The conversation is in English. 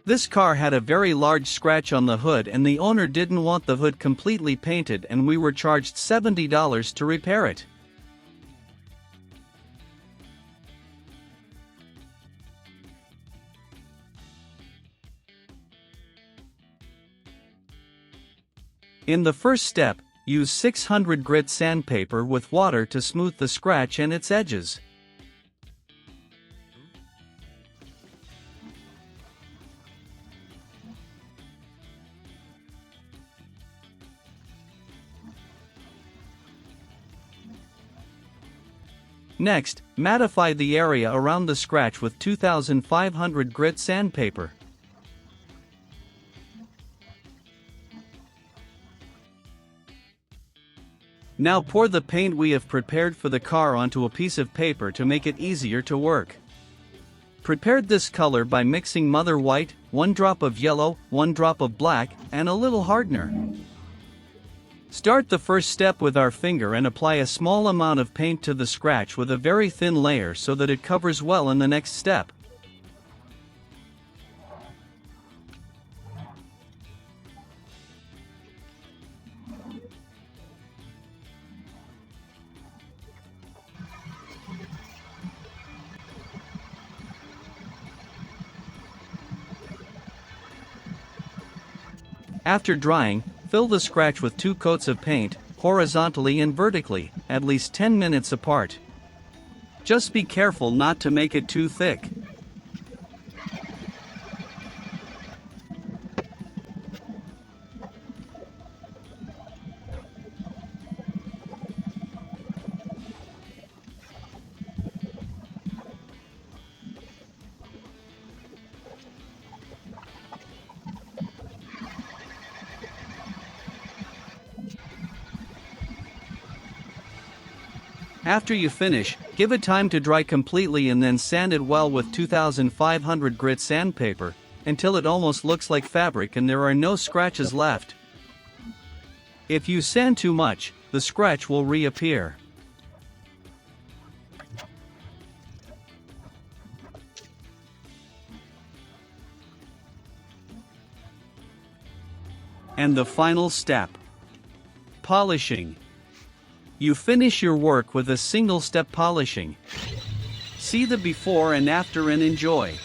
This car had a very large scratch on the hood and the owner didn't want the hood completely painted and we were charged $70 to repair it. In the first step, use 600 grit sandpaper with water to smooth the scratch and its edges. Next, mattify the area around the scratch with 2500 grit sandpaper. Now pour the paint we have prepared for the car onto a piece of paper to make it easier to work. Prepared this color by mixing Mother White, 1 drop of yellow, 1 drop of black, and a little hardener. Start the first step with our finger and apply a small amount of paint to the scratch with a very thin layer so that it covers well in the next step. After drying, fill the scratch with 2 coats of paint, horizontally and vertically, at least 10 minutes apart. Just be careful not to make it too thick. After you finish, give it time to dry completely and then sand it well with 2500 grit sandpaper, until it almost looks like fabric and there are no scratches left. If you sand too much, the scratch will reappear. And the final step: polishing. You finish your work with a single step polishing. See the before and after and enjoy.